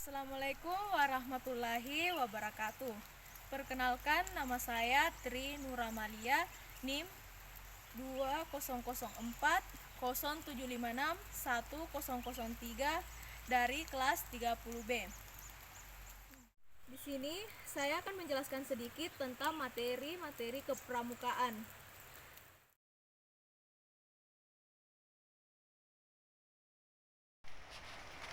Assalamualaikum warahmatullahi wabarakatuh. Perkenalkan, nama saya Tri Nuramalia, NIM 200407561003 dari kelas 30B. Di sini saya akan menjelaskan sedikit tentang materi-materi kepramukaan.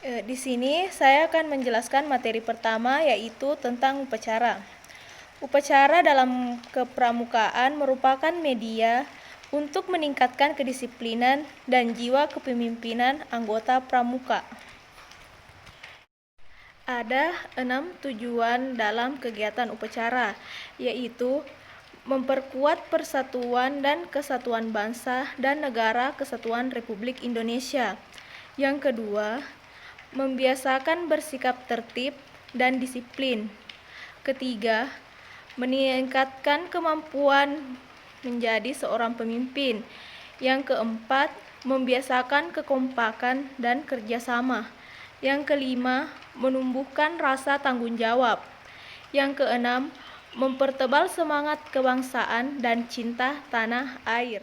Di sini saya akan menjelaskan materi pertama, yaitu tentang upacara. Upacara dalam kepramukaan merupakan media untuk meningkatkan kedisiplinan dan jiwa kepemimpinan anggota pramuka. Ada 6 tujuan dalam kegiatan upacara, yaitu memperkuat persatuan dan kesatuan bangsa dan negara Kesatuan Republik Indonesia. Yang kedua, membiasakan bersikap tertib dan disiplin. Ketiga, meningkatkan kemampuan menjadi seorang pemimpin. Yang keempat, membiasakan kekompakan dan kerjasama. Yang kelima, menumbuhkan rasa tanggung jawab. Yang keenam, mempertebal semangat kebangsaan dan cinta tanah air.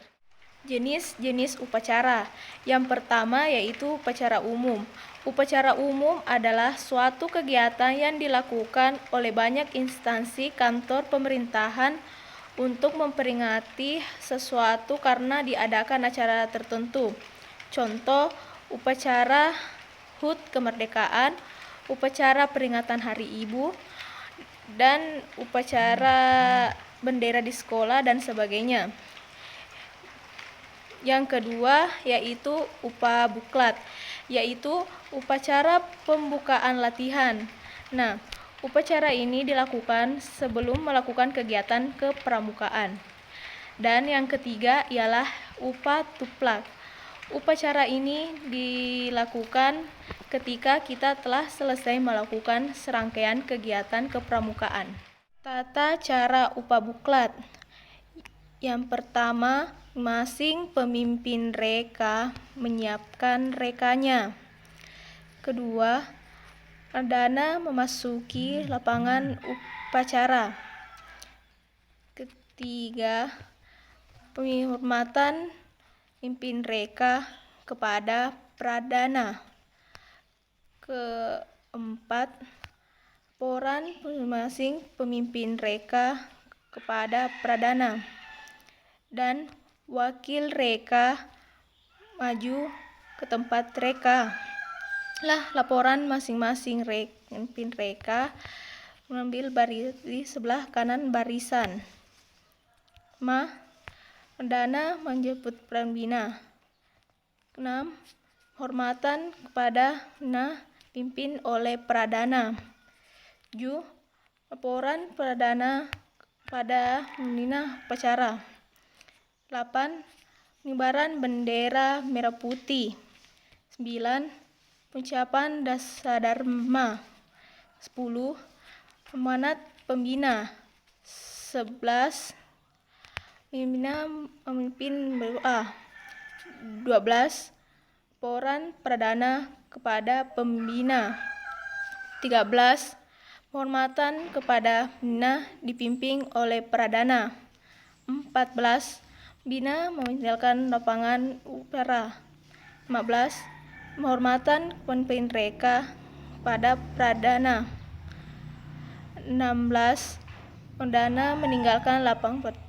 Jenis-jenis upacara. Yang pertama yaitu upacara umum. Upacara umum adalah suatu kegiatan yang dilakukan oleh banyak instansi kantor pemerintahan untuk memperingati sesuatu karena diadakan acara tertentu. Contoh, upacara HUT kemerdekaan, upacara peringatan Hari Ibu, dan upacara bendera di sekolah dan sebagainya. Yang kedua yaitu upabuklat, yaitu upacara pembukaan latihan. Nah, upacara ini dilakukan sebelum melakukan kegiatan kepramukaan. Dan yang ketiga ialah upatuplak. Upacara ini dilakukan ketika kita telah selesai melakukan serangkaian kegiatan kepramukaan. Tata cara upabuklat. Yang pertama, masing pemimpin reka menyiapkan rekanya. Kedua, perdana memasuki lapangan upacara. Ketiga, penghormatan pimpin reka kepada pradana. Keempat, laporan masing pemimpin reka kepada pradana. Dan wakil reka maju ke tempat reka. Laporan masing-masing pemimpin reka mengambil baris di sebelah kanan barisan. Perdana menjemput pembina. 6. Hormatan kepada pimpin oleh pradana. 7. Laporan pradana pada pembina upacara. 8. Pengibaran bendera merah putih. 9. Pengucapan dasadharma. 10. Amanat pembina. 11. Pemimpin berdoa. 12. Laporan perdana kepada pembina. 13. Penghormatan kepada pembina dipimpin oleh pradana. 14. Pembina meninggalkan lapangan upacara. 15. Penghormatan pemimpin reka pada pradana. 16. Perdana meninggalkan lapangan.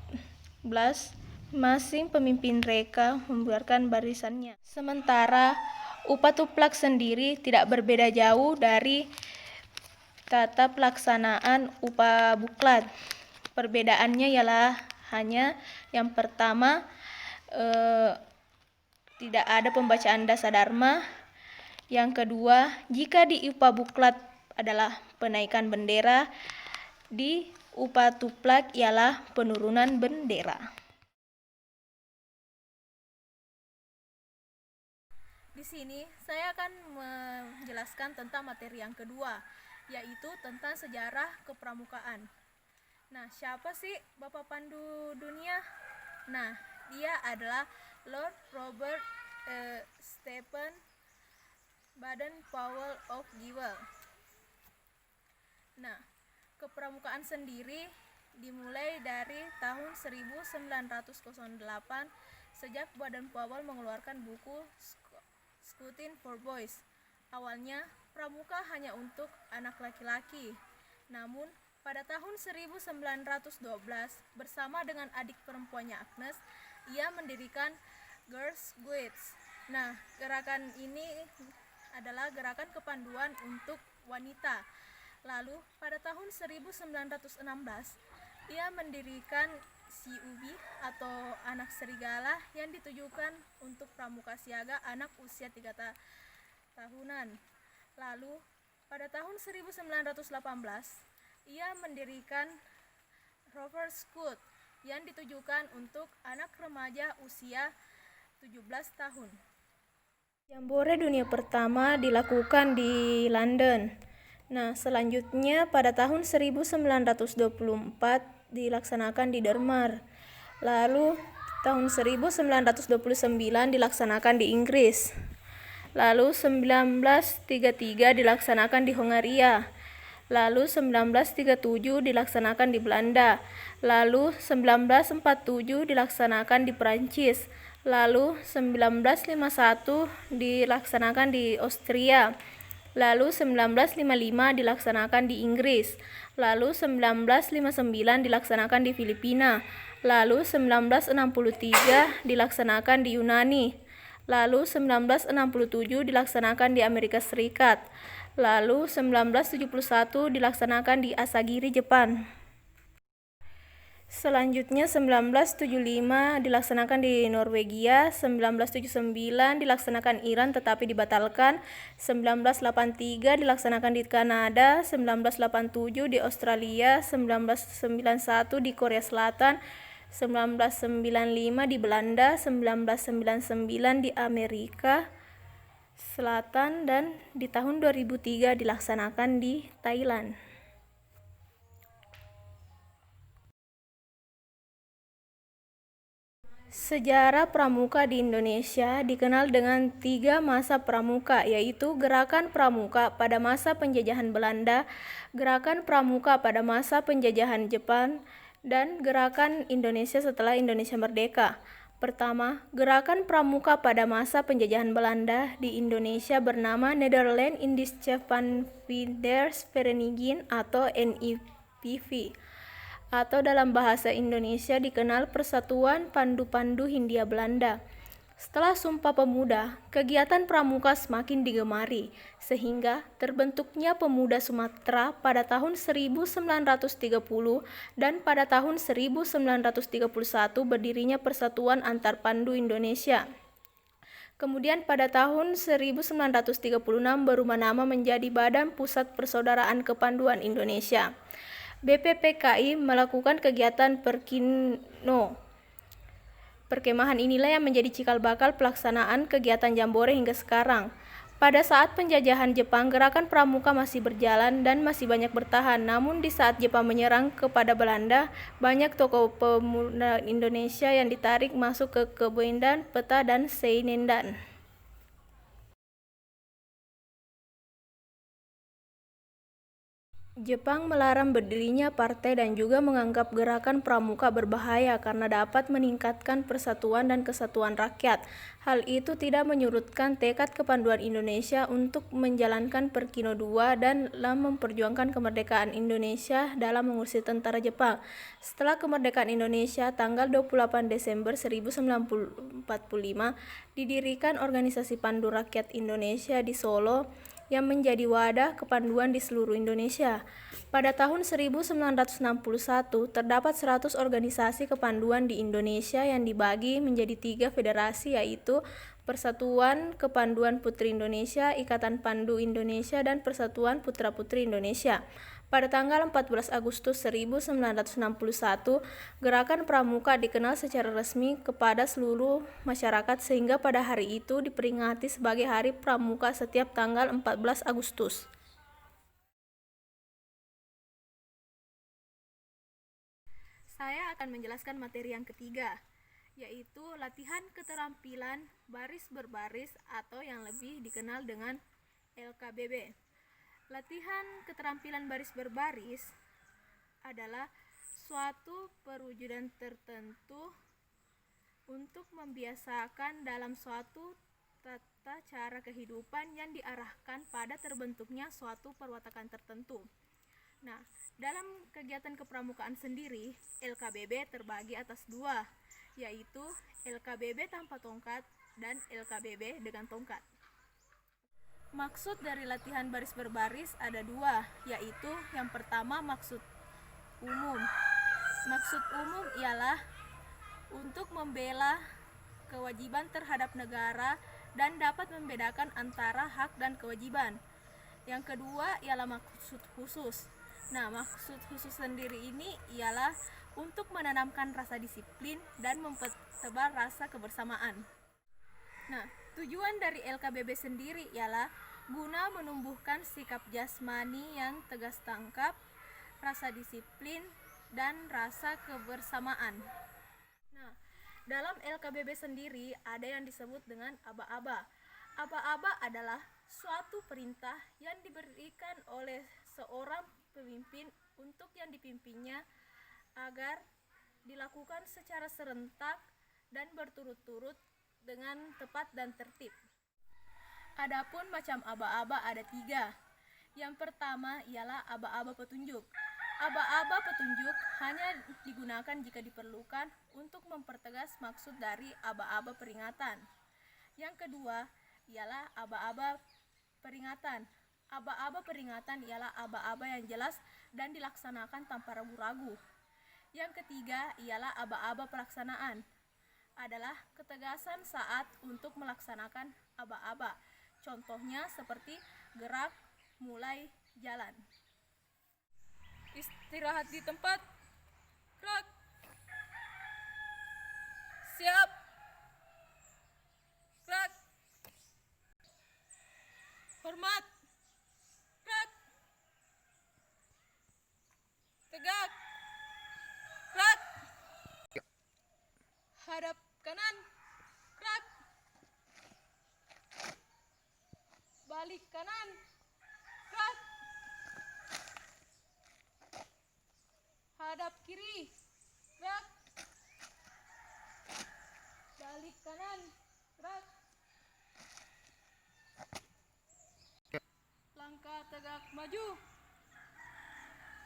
14. Masing pemimpin reka membuarkan barisannya. Sementara upatuplak sendiri tidak berbeda jauh dari tata pelaksanaan upabuklat. Perbedaannya ialah hanya yang pertama, tidak ada pembacaan dasadharma. Yang kedua, jika di upabuklat adalah penaikan bendera, di upatuplak ialah penurunan bendera. Di sini saya akan menjelaskan tentang materi yang kedua, yaitu tentang sejarah kepramukaan. Nah, siapa sih Bapak Pandu Dunia? Nah, dia adalah Lord Robert Stephen Baden-Powell of Jewel. Nah, kepramukaan sendiri dimulai dari tahun 1908 sejak Badan Powell mengeluarkan buku Scouting for Boys. Awalnya, pramuka hanya untuk anak laki-laki. Namun, pada tahun 1912, bersama dengan adik perempuannya Agnes, ia mendirikan Girls Guides. Nah, gerakan ini adalah gerakan kepanduan untuk wanita. Lalu, pada tahun 1916, ia mendirikan CUB atau Anak Serigala yang ditujukan untuk pramuka siaga anak usia 3 tahunan. Lalu, pada tahun 1918, ia mendirikan Rover Scout yang ditujukan untuk anak remaja usia 17 tahun. Jambore dunia pertama dilakukan di London. Nah, selanjutnya pada tahun 1924 dilaksanakan di Denmark. Lalu tahun 1929 dilaksanakan di Inggris. Lalu 1933 dilaksanakan di Hongaria. Lalu 1937 dilaksanakan di Belanda. Lalu 1947 dilaksanakan di Prancis. Lalu 1951 dilaksanakan di Austria. Lalu 1955 dilaksanakan di Inggris. Lalu 1959 dilaksanakan di Filipina. Lalu 1963 dilaksanakan di Yunani. Lalu 1967 dilaksanakan di Amerika Serikat. Lalu 1971 dilaksanakan di Asagiri, Jepang. Selanjutnya 1975 dilaksanakan di Norwegia, 1979 dilaksanakan Iran tetapi dibatalkan, 1983 dilaksanakan di Kanada, 1987 di Australia, 1991 di Korea Selatan, 1995 di Belanda, 1999 di Amerika Selatan, dan di tahun 2003 dilaksanakan di Thailand. Sejarah pramuka di Indonesia dikenal dengan 3 masa pramuka, yaitu Gerakan Pramuka pada masa penjajahan Belanda, Gerakan Pramuka pada masa penjajahan Jepang, dan Gerakan Indonesia setelah Indonesia merdeka. Pertama, Gerakan Pramuka pada masa penjajahan Belanda di Indonesia bernama Nederland Indische Vereniging atau NIPV, atau dalam bahasa Indonesia dikenal Persatuan Pandu-Pandu Hindia Belanda. Setelah Sumpah Pemuda, kegiatan pramuka semakin digemari, sehingga terbentuknya Pemuda Sumatera pada tahun 1930 dan pada tahun 1931 berdirinya Persatuan Antar Pandu Indonesia. Kemudian pada tahun 1936 berubah nama menjadi Badan Pusat Persaudaraan Kepanduan Indonesia. BPPKI melakukan kegiatan Perkemahan inilah yang menjadi cikal bakal pelaksanaan kegiatan Jambore hingga sekarang. Pada saat penjajahan Jepang, gerakan pramuka masih berjalan dan masih banyak bertahan. Namun di saat Jepang menyerang kepada Belanda, banyak tokoh pemuda Indonesia yang ditarik masuk ke Kebondan, Peta, dan Seinendan. Jepang melarang berdirinya partai dan juga menganggap gerakan pramuka berbahaya karena dapat meningkatkan persatuan dan kesatuan rakyat. Hal itu tidak menyurutkan tekad kepanduan Indonesia untuk menjalankan Perkino II dan memperjuangkan kemerdekaan Indonesia dalam mengusir tentara Jepang. Setelah kemerdekaan Indonesia, tanggal 28 Desember 1945, didirikan Organisasi Pandu Rakyat Indonesia di Solo yang menjadi wadah kepanduan di seluruh Indonesia. Pada tahun 1961, terdapat 100 organisasi kepanduan di Indonesia yang dibagi menjadi 3 federasi, yaitu Persatuan Kepanduan Putri Indonesia, Ikatan Pandu Indonesia, dan Persatuan Putra-Putri Indonesia. Pada tanggal 14 Agustus 1961, Gerakan Pramuka dikenal secara resmi kepada seluruh masyarakat sehingga pada hari itu diperingati sebagai Hari Pramuka setiap tanggal 14 Agustus. Saya akan menjelaskan materi yang ketiga, yaitu latihan keterampilan baris berbaris atau yang lebih dikenal dengan LKBB. Latihan keterampilan baris berbaris adalah suatu perwujudan tertentu untuk membiasakan dalam suatu tata cara kehidupan yang diarahkan pada terbentuknya suatu perwatakan tertentu. Nah, dalam kegiatan kepramukaan sendiri, LKBB terbagi atas dua, yaitu LKBB tanpa tongkat dan LKBB dengan tongkat. Maksud dari latihan baris berbaris ada dua, yaitu yang pertama maksud umum. Maksud umum ialah untuk membela kewajiban terhadap negara dan dapat membedakan antara hak dan kewajiban. Yang kedua ialah maksud khusus. Nah, maksud khusus sendiri ini ialah untuk menanamkan rasa disiplin dan mempertebal rasa kebersamaan. Nah, tujuan dari LKBB sendiri ialah guna menumbuhkan sikap jasmani yang tegas tangkap, rasa disiplin, dan rasa kebersamaan. Nah, dalam LKBB sendiri ada yang disebut dengan aba-aba. Aba-aba adalah suatu perintah yang diberikan oleh seorang pemimpin untuk yang dipimpinnya agar dilakukan secara serentak dan berturut-turut dengan tepat dan tertib. Adapun macam aba-aba ada 3. Yang pertama ialah aba-aba petunjuk. Aba-aba petunjuk hanya digunakan jika diperlukan untuk mempertegas maksud dari aba-aba peringatan. Yang kedua ialah aba-aba peringatan. Aba-aba peringatan ialah aba-aba yang jelas dan dilaksanakan tanpa ragu-ragu. Yang ketiga ialah aba-aba pelaksanaan. Adalah ketegasan saat untuk melaksanakan aba-aba. Contohnya seperti gerak, mulai, jalan. Istirahat di tempat. Gerak. Siap. Gerak. Hormat. Gerak. Tegak. Gerak. Hadap kanan. Gerak. Balik kanan. Gerak. Hadap kiri. Gerak. Balik kanan. Gerak. Langkah tegak maju.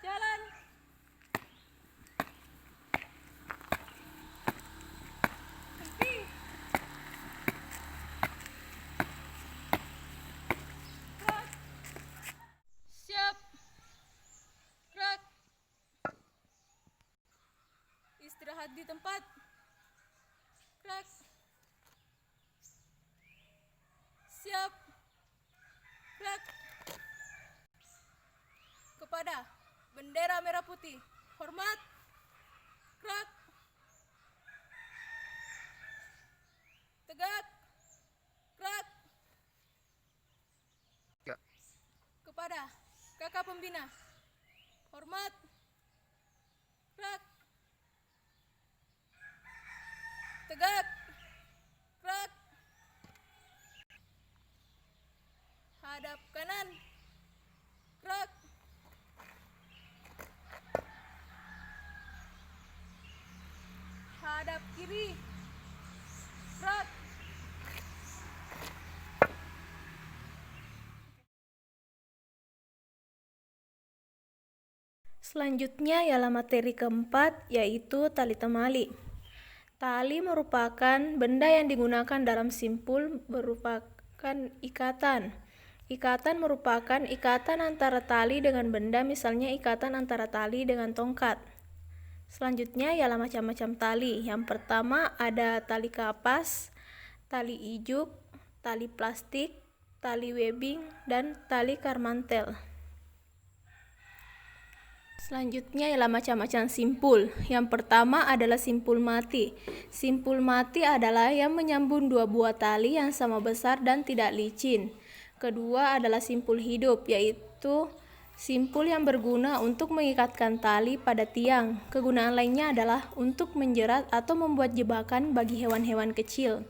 Jalan. Henti. Gerak. Siap. Gerak. Istirahat di tempat. Gerak. Siap. Gerak. Kepada bendera merah putih. Hormat. Gerak. Tegak. Gerak. Kepada kakak pembina. Hormat. Gerak. Tegak. Gerak. Hadap kanan. Gerak. Hadap kiri. Gerak. Selanjutnya ialah materi keempat, yaitu tali temali. Tali merupakan benda yang digunakan dalam simpul merupakan ikatan. Ikatan merupakan ikatan antara tali dengan benda, misalnya ikatan antara tali dengan tongkat. Selanjutnya ialah macam-macam tali. Yang pertama ada tali kapas, tali ijuk, tali plastik, tali webbing, dan tali karmantel. Selanjutnya ialah macam-macam simpul. Yang pertama adalah simpul mati. Simpul mati adalah yang menyambung dua buah tali yang sama besar dan tidak licin. Kedua adalah simpul hidup, yaitu simpul yang berguna untuk mengikatkan tali pada tiang. Kegunaan lainnya adalah untuk menjerat atau membuat jebakan bagi hewan-hewan kecil.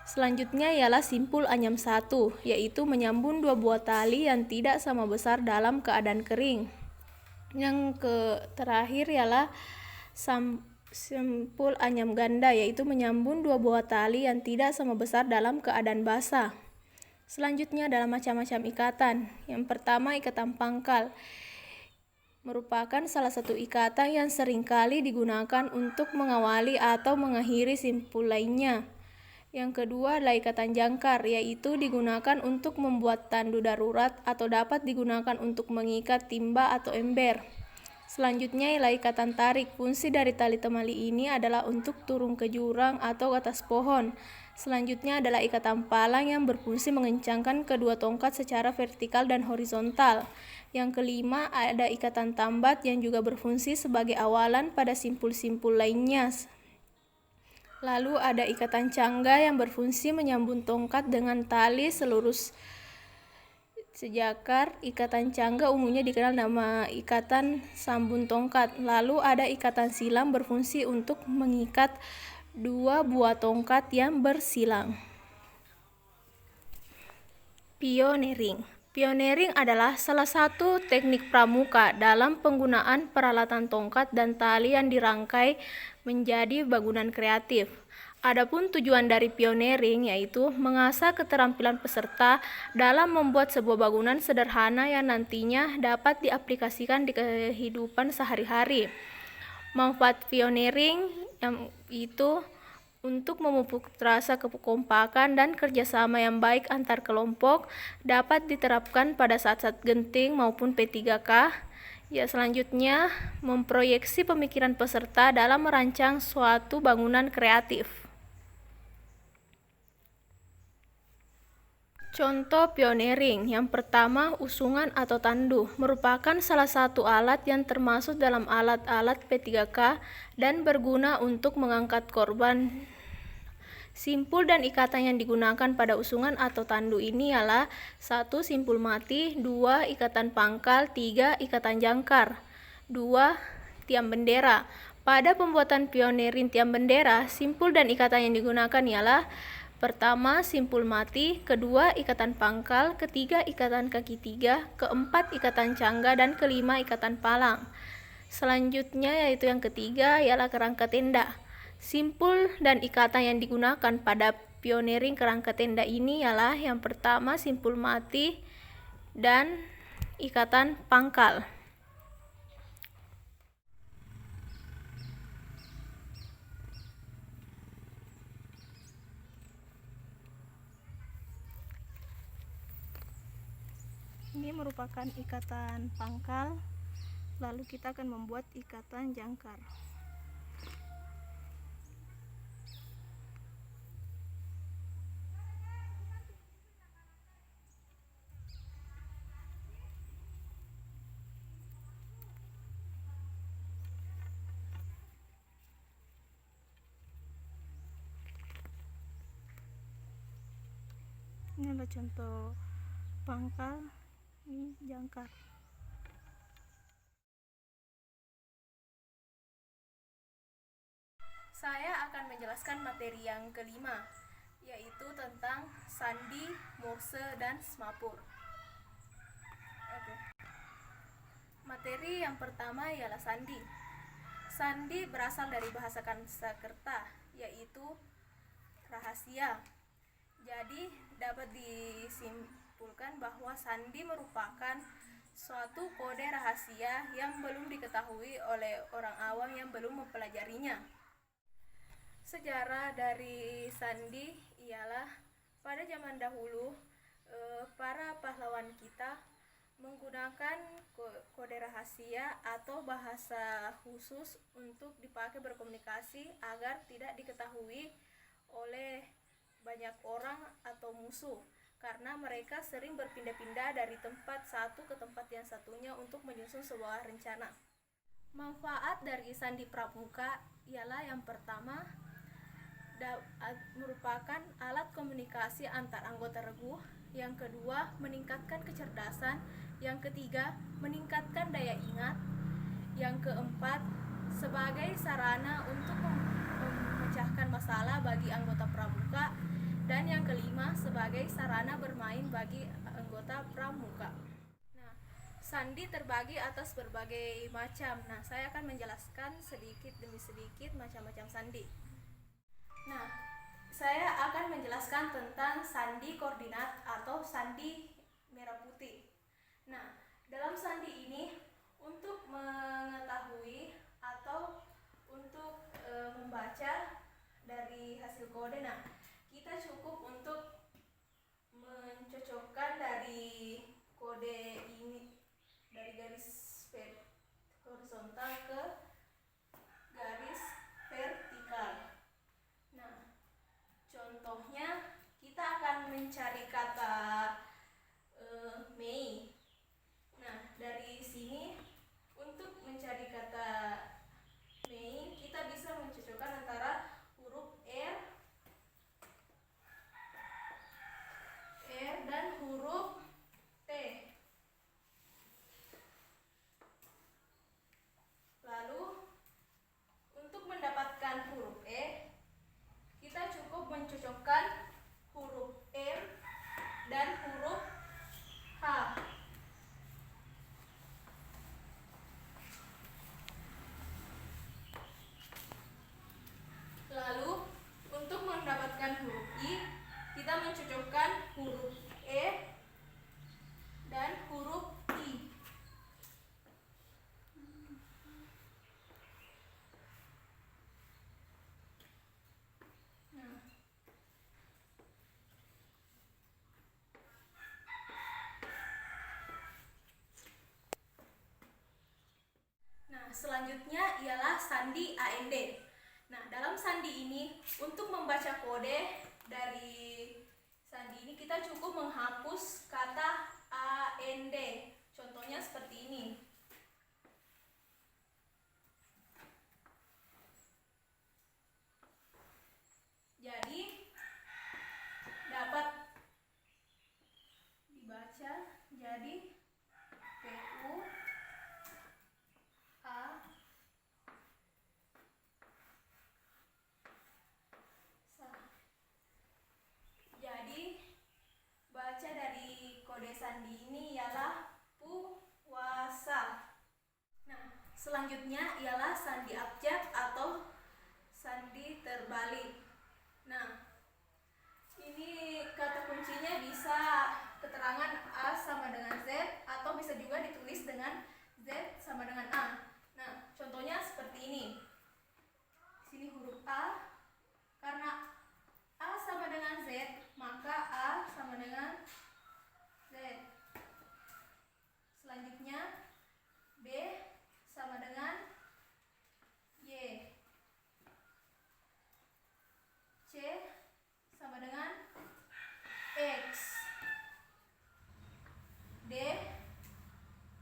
Selanjutnya ialah simpul anyam 1, yaitu menyambung dua buah tali yang tidak sama besar dalam keadaan kering. Yang terakhir ialah simpul anyam ganda, yaitu menyambung dua buah tali yang tidak sama besar dalam keadaan basah. Selanjutnya adalah macam-macam ikatan. Yang pertama, ikatan pangkal. Merupakan salah satu ikatan yang seringkali digunakan untuk mengawali atau mengakhiri simpul lainnya. Yang kedua adalah ikatan jangkar, yaitu digunakan untuk membuat tandu darurat atau dapat digunakan untuk mengikat timba atau ember. Selanjutnya ialah ikatan tarik. Fungsi dari tali temali ini adalah untuk turun ke jurang atau atas pohon. Selanjutnya adalah ikatan palang yang berfungsi mengencangkan kedua tongkat secara vertikal dan horizontal. Yang kelima ada ikatan tambat yang juga berfungsi sebagai awalan pada simpul-simpul lainnya. Lalu ada ikatan cangga yang berfungsi menyambung tongkat dengan tali selurus sejakar. Ikatan cangga umumnya dikenal nama ikatan sambung tongkat. Lalu ada ikatan silang berfungsi untuk mengikat dua buah tongkat yang bersilang. Pioneering. Pioneering adalah salah satu teknik pramuka dalam penggunaan peralatan tongkat dan tali yang dirangkai menjadi bangunan kreatif. Adapun tujuan dari pioneering yaitu mengasah keterampilan peserta dalam membuat sebuah bangunan sederhana yang nantinya dapat diaplikasikan di kehidupan sehari-hari. Manfaat pioneering yang itu untuk memupuk rasa kekompakan dan kerjasama yang baik antar kelompok, dapat diterapkan pada saat-saat genting maupun P3K. Selanjutnya memproyeksi pemikiran peserta dalam merancang suatu bangunan kreatif. Contoh pioneering. Yang pertama, usungan atau tandu merupakan salah satu alat yang termasuk dalam alat-alat P3K dan berguna untuk mengangkat korban. Simpul dan ikatan yang digunakan pada usungan atau tandu ini ialah 1. Simpul mati, 2. Ikatan pangkal, 3. Ikatan jangkar, 2. Tiang bendera. Pada pembuatan pioneering tiang bendera, simpul dan ikatan yang digunakan ialah pertama, simpul mati, kedua, ikatan pangkal, ketiga, ikatan kaki 3, keempat, ikatan cangga, dan kelima, ikatan palang. Selanjutnya yaitu yang ketiga ialah kerangka tenda. Simpul dan ikatan yang digunakan pada pioneering kerangka tenda ini ialah yang pertama, simpul mati dan ikatan pangkal. Ini merupakan ikatan pangkal, lalu kita akan membuat ikatan jangkar. Ini adalah contoh pangkal, ini jangkar. Saya akan menjelaskan materi yang kelima, yaitu tentang sandi, morse, dan semapur. Materi yang pertama ialah sandi. Sandi berasal dari bahasa Sanskerta, yaitu rahasia. Jadi dapat disimpulkan bahwa sandi merupakan suatu kode rahasia yang belum diketahui oleh orang awam yang belum mempelajarinya. Sejarah dari sandi ialah pada zaman dahulu para pahlawan kita menggunakan kode rahasia atau bahasa khusus untuk dipakai berkomunikasi agar tidak diketahui oleh banyak orang atau musuh, karena mereka sering berpindah-pindah dari tempat satu ke tempat yang satunya untuk menyusun sebuah rencana. Manfaat dari sandi pramuka ialah yang pertama, merupakan alat komunikasi antar anggota regu. Yang kedua, meningkatkan kecerdasan. Yang ketiga, meningkatkan daya ingat. Yang keempat, sebagai sarana untuk memecahkan masalah bagi anggota pramuka. Dan yang kelima, sebagai sarana bermain bagi anggota pramuka. Nah, sandi terbagi atas berbagai macam. Nah, saya akan menjelaskan sedikit demi sedikit macam-macam sandi. Nah, saya akan menjelaskan tentang sandi koordinat atau sandi merah putih. Nah, dalam sandi ini untuk mengetahui atau untuk membaca dari hasil kode, nah kita cukup untuk mencocokkan dari kode ini dari garis horizontal ke garis vertikal. Nah, contohnya kita akan mencari kata Mei. Nah, dari sini untuk mencari kata Mei kita bisa mencocokkan antara huruf R dan huruf T. Lalu untuk mendapatkan huruf E, kita cukup mencocokkan huruf M dan huruf H. Lalu untuk mendapatkan huruf I, kita mencocokkan huruf E dan huruf I. Nah, selanjutnya ialah sandi AND. Nah, dalam sandi ini untuk membaca kode dari sandi ini kita cukup menghapus kata AND. Contohnya seperti ini. Jadi dapat dibaca jadi PU A Jadi baca dari kode sandi ini ialah puasa. Nah, selanjutnya ialah sandi abjad atau sandi terbalik. Nah, ini kata kuncinya bisa keterangan A sama dengan Z atau bisa juga ditulis dengan Z sama dengan A. Nah, contohnya seperti ini. Di sini huruf A, karena A sama dengan Z, maka A sama dengan Z. Selanjutnya B sama dengan Y. C sama dengan X. D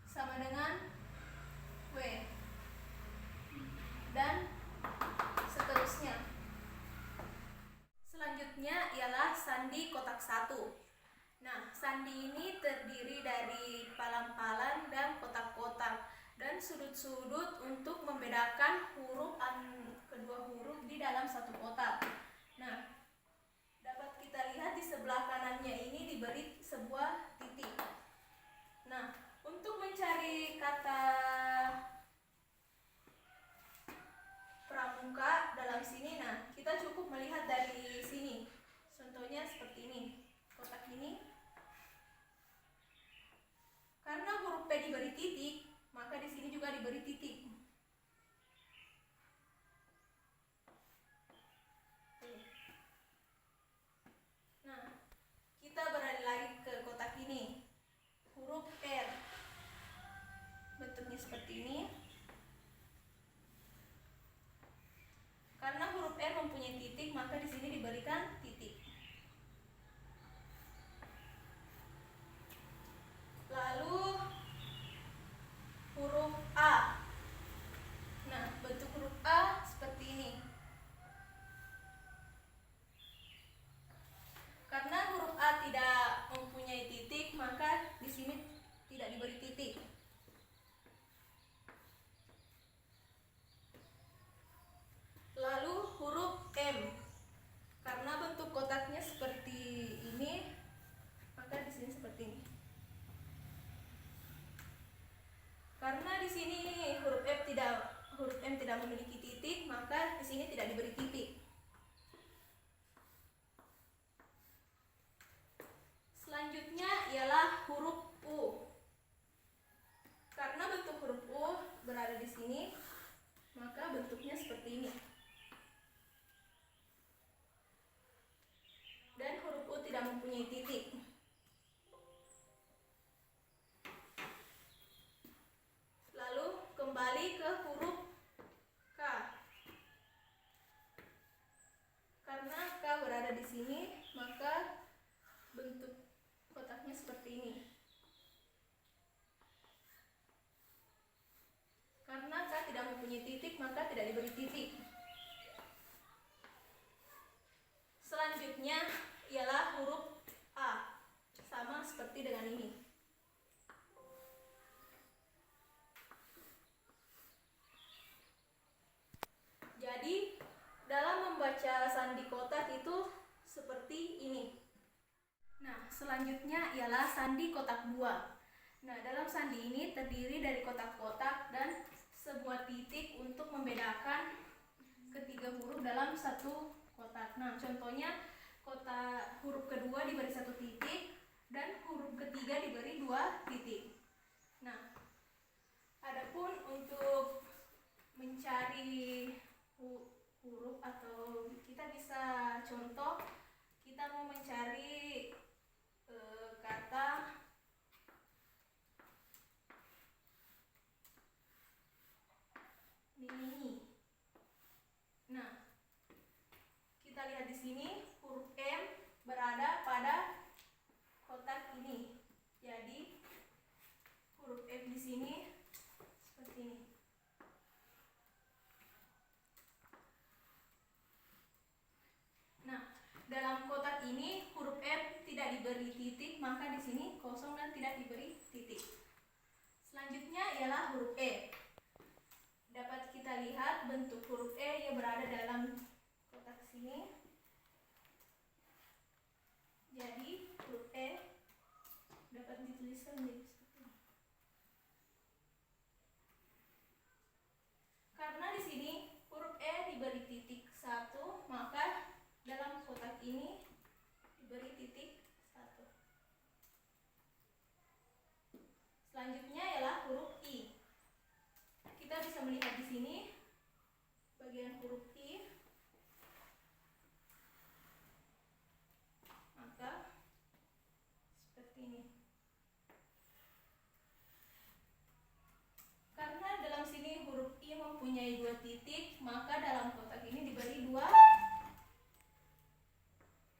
sama dengan W. Dan seterusnya. Selanjutnya ialah sandi kotak satu. Nah, sandi ini terdiri dari palan-palan dan kotak-kotak dan sudut-sudut untuk membedakan kedua huruf di dalam satu kotak. Nah, dapat kita lihat di sebelah kanannya ini diberi sebuah titik. Nah, untuk mencari kata pramuka dalam sini, nah kita cukup melihat dari sini. Contohnya seperti ini. Kotak ini, karena huruf P diberi titik, maka di sini juga diberi titik. Nah, kita beralih lagi ke kotak ini. Huruf R. Bentuknya seperti ini. Karena huruf R mempunyai titik, maka di sini diberikan titik. Lalu huruf A. Nah, bentuk huruf A seperti ini. Karena huruf A tidak mempunyai titik, maka di sini tidak diberi titik. Lalu huruf M. Karena bentuk di sini huruf M tidak memiliki titik, maka di sini tidak diberi titik. Selanjutnya ialah huruf U. Karena bentuk huruf U berada di sini, maka bentuknya seperti ini. Dan huruf U tidak mempunyai titik. Lalu kembali ke huruf K. Karena K berada di sini, maka bentuk kotaknya seperti ini. Karena K tidak mempunyai titik, maka tidak diberi titik. Selanjutnya ialah huruf A. Sama seperti dengan ini. Jadi, dalam membaca sandi kotak itu seperti ini. Nah, selanjutnya ialah sandi kotak 2. Nah, dalam sandi ini terdiri dari kotak-kotak dan sebuah titik untuk membedakan ketiga huruf dalam satu kotak. Nah, contohnya kotak huruf kedua diberi 1 titik dan huruf ketiga diberi 2 titik. Nah, adapun untuk mencari huruf atau kita bisa contoh, kita mau mencari kata ini. Nah, kita lihat di sini huruf M berada pada kotak ini. Jadi huruf F di sini seperti ini. Nah, dalam kotak ini huruf F tidak diberi titik, maka di sini kosong dan tidak diberi titik. Selanjutnya ialah huruf E. Dapat kita lihat bentuk huruf E yang berada dalam kotak sini. Jadi huruf E dapat dituliskan menjadi seperti ini. Karena di sini huruf E diberi titik 1, maka dalam kotak ini diberi titik 1. Selanjutnya ialah huruf I. Kita bisa melihat di sini bagian huruf I. Maka seperti ini. Karena dalam sini huruf I mempunyai 2 titik, maka dalam kotak ini diberi 2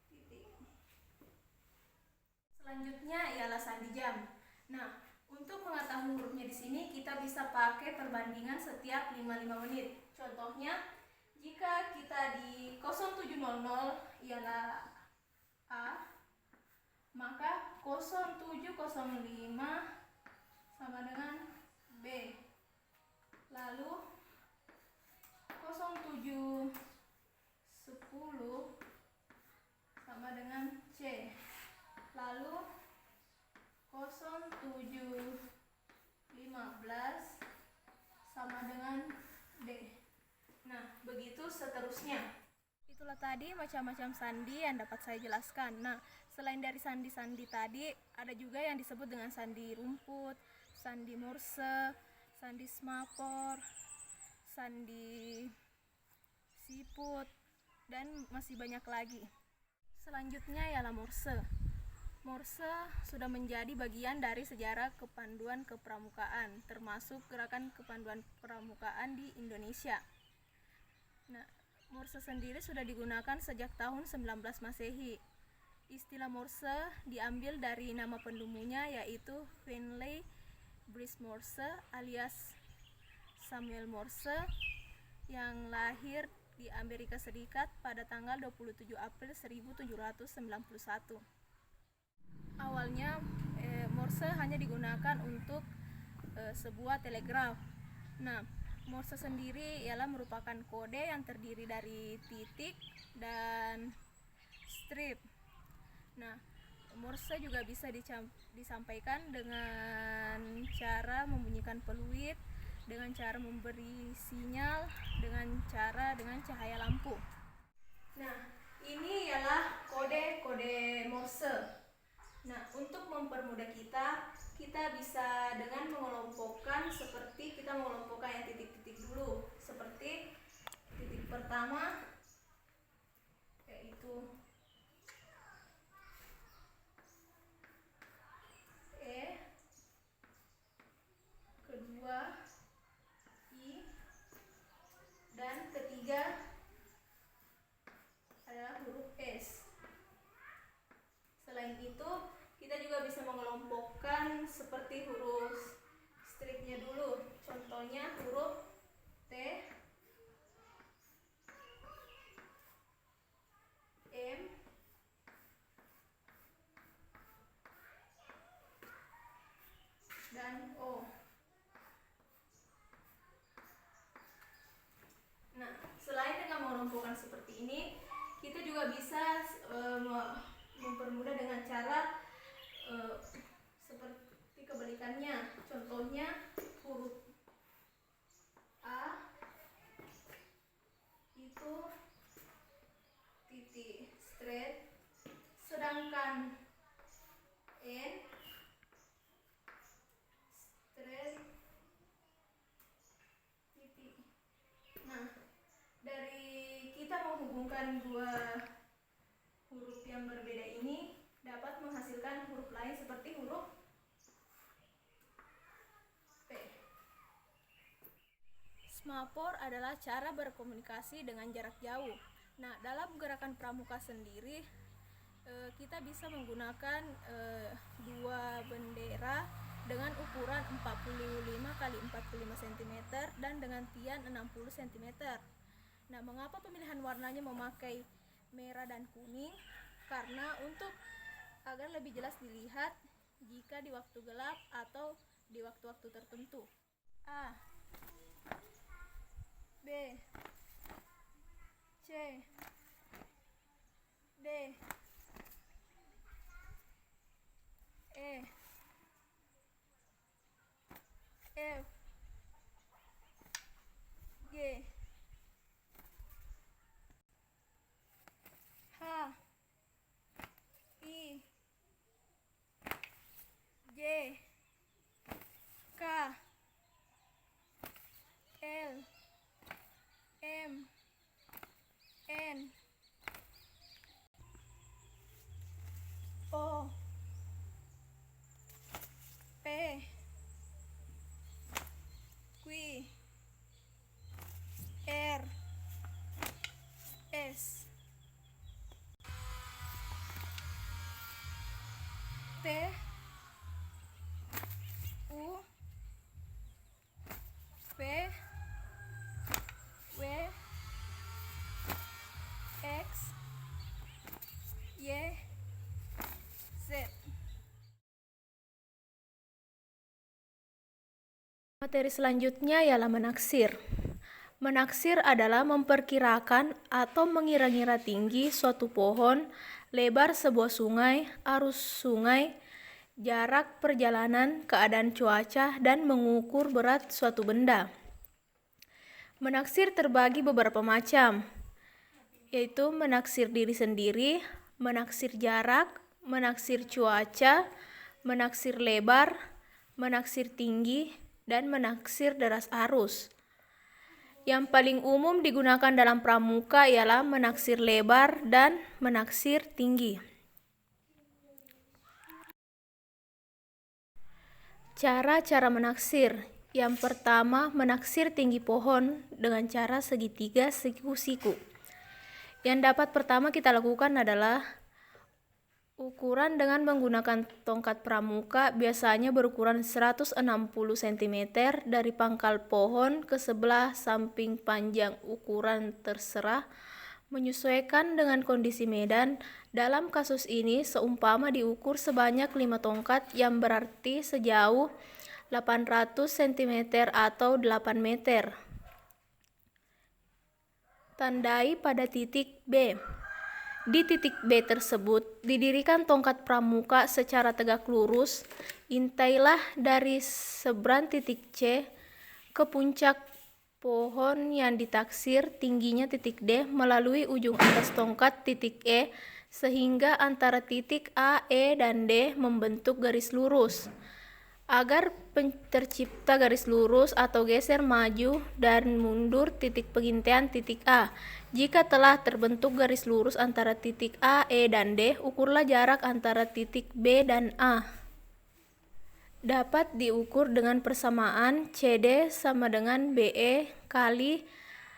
titik. Selanjutnya ialah sandi jam. Nah, untuk mengetahui hurufnya di sini kita bisa pakai perbandingan setiap 55 menit. Contohnya, jika kita di 07.00 ialah A, maka 07.05 sama dengan B. Lalu 07.10 sama dengan C. Lalu 07.15 sama dengan D. Nah, begitu seterusnya. Itulah tadi macam-macam sandi yang dapat saya jelaskan. Nah, selain dari sandi-sandi tadi, ada juga yang disebut dengan sandi rumput, sandi Morse, sandi semapor, sandi siput, dan masih banyak lagi. Selanjutnya ialah Morse. Morse sudah menjadi bagian dari sejarah kepanduan kepramukaan, termasuk gerakan kepanduan pramukaan di Indonesia. Nah, Morse sendiri sudah digunakan sejak tahun 19 Masehi. Istilah Morse diambil dari nama pendumunya, yaitu Finley Brice Morse alias Samuel Morse, yang lahir di Amerika Serikat pada tanggal 27 April 1791. Awalnya Morse hanya digunakan untuk sebuah telegraf. Nah, Morse sendiri ialah merupakan kode yang terdiri dari titik dan strip. Nah, Morse juga bisa disampaikan dengan cara membunyikan peluit dengan cara memberi sinyal dengan cahaya lampu. Nah, ini ialah kode-kode Morse. Nah, untuk mempermudah kita bisa dengan mengelompokkan seperti kita mengelompokkan yang titik-titik dulu. Seperti titik pertama yaitu E, kedua I, dan ketiga adalah huruf S. Selain itu, kita juga bisa mengelompokkan seperti huruf stripnya dulu. Contohnya huruf T, M, dan O. Nah, selain dengan mengelompokkan seperti ini, kita juga bisa mempermudah dengan cara seperti kebalikannya. Contohnya huruf A itu titik straight, sedangkan N straight titik. Nah, dari kita menghubungkan dua huruf yang berbeda ini dapat menghasilkan huruf lain seperti huruf P. Semaphore adalah cara berkomunikasi dengan jarak jauh. Nah, dalam gerakan pramuka sendiri kita bisa menggunakan dua bendera dengan ukuran 45 x 45 cm dan dengan tian 60 cm. Nah, mengapa pemilihan warnanya memakai merah dan kuning? Karena agar lebih jelas dilihat jika di waktu gelap atau di waktu-waktu tertentu. A, B, C, D, E, F, G, H, I, J, K, L, M, N, O, P, Q, R, S, T, U, V, W, X, Y, Z. Materi selanjutnya ialah menaksir. Menaksir adalah memperkirakan atau mengira-ngira tinggi suatu pohon, lebar sebuah sungai, arus sungai, jarak perjalanan, keadaan cuaca, dan mengukur berat suatu benda. Menaksir terbagi beberapa macam, yaitu menaksir diri sendiri, menaksir jarak, menaksir cuaca, menaksir lebar, menaksir tinggi, dan menaksir deras arus. Yang paling umum digunakan dalam pramuka ialah menaksir lebar dan menaksir tinggi. Cara-cara menaksir. Yang pertama, menaksir tinggi pohon dengan cara segitiga siku-siku. Yang dapat pertama kita lakukan adalah ukuran dengan menggunakan tongkat pramuka, biasanya berukuran 160 cm dari pangkal pohon ke sebelah samping panjang ukuran terserah, menyesuaikan dengan kondisi medan. Dalam kasus ini, seumpama diukur sebanyak 5 tongkat yang berarti sejauh 800 cm atau 8 meter. Tandai pada titik B. Di titik B tersebut didirikan tongkat pramuka secara tegak lurus. Intailah dari seberang titik C ke puncak pohon yang ditaksir tingginya titik D melalui ujung atas tongkat titik E sehingga antara titik A, E, dan D membentuk garis lurus. Agar tercipta garis lurus atau geser maju dan mundur titik pengintaian titik A. Jika telah terbentuk garis lurus antara titik A, E, dan D, ukurlah jarak antara titik B dan A. Dapat diukur dengan persamaan CD sama dengan BE kali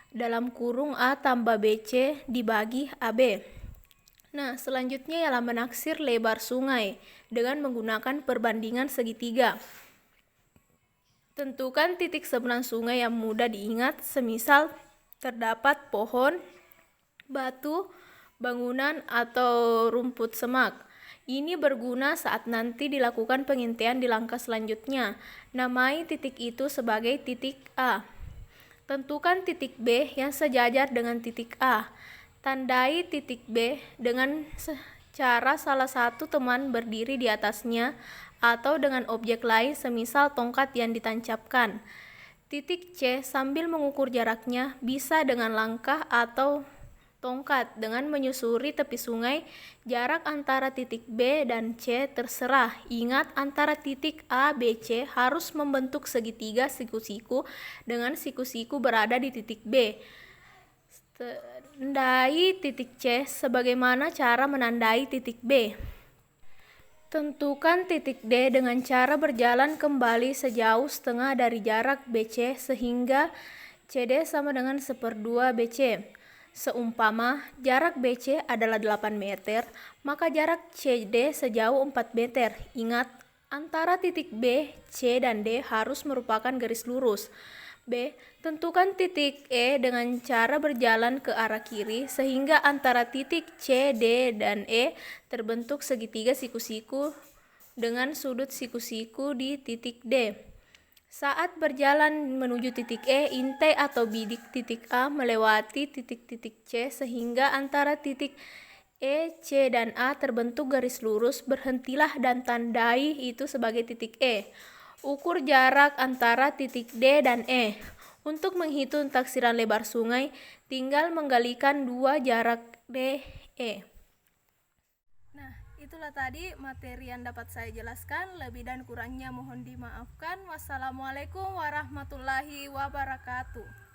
dalam kurung A tambah BC dibagi AB. Nah, selanjutnya ialah menaksir lebar sungai dengan menggunakan perbandingan segitiga. Tentukan titik seberang sungai yang mudah diingat, semisal terdapat pohon, batu, bangunan, atau rumput semak. Ini berguna saat nanti dilakukan pengintaian di langkah selanjutnya. Namai titik itu sebagai titik A. Tentukan titik B yang sejajar dengan titik A. Tandai titik B dengan cara salah satu teman berdiri di atasnya atau dengan objek lain semisal tongkat yang ditancapkan. Titik C sambil mengukur jaraknya bisa dengan langkah atau tongkat dengan menyusuri tepi sungai. Jarak antara titik B dan C terserah. Ingat, antara titik A, B, C harus membentuk segitiga siku-siku dengan siku-siku berada di titik B. Tandai titik C. Sebagaimana cara menandai titik B? Tentukan titik D dengan cara berjalan kembali sejauh setengah dari jarak BC sehingga CD sama dengan 1/2 BC. Seumpama jarak BC adalah 8 meter, maka jarak CD sejauh 4 meter. Ingat, antara titik B, C, dan D harus merupakan garis lurus. B. Tentukan titik E dengan cara berjalan ke arah kiri sehingga antara titik C, D, dan E terbentuk segitiga siku-siku dengan sudut siku-siku di titik D. Saat berjalan menuju titik E, intai atau bidik titik A melewati titik-titik C sehingga antara titik E, C, dan A terbentuk garis lurus. Berhentilah dan tandai itu sebagai titik E. Ukur jarak antara titik D dan E. Untuk menghitung taksiran lebar sungai, tinggal menggalikan dua jarak D, E. Nah, itulah tadi materi yang dapat saya jelaskan. Lebih dan kurangnya mohon dimaafkan. Wassalamualaikum warahmatullahi wabarakatuh.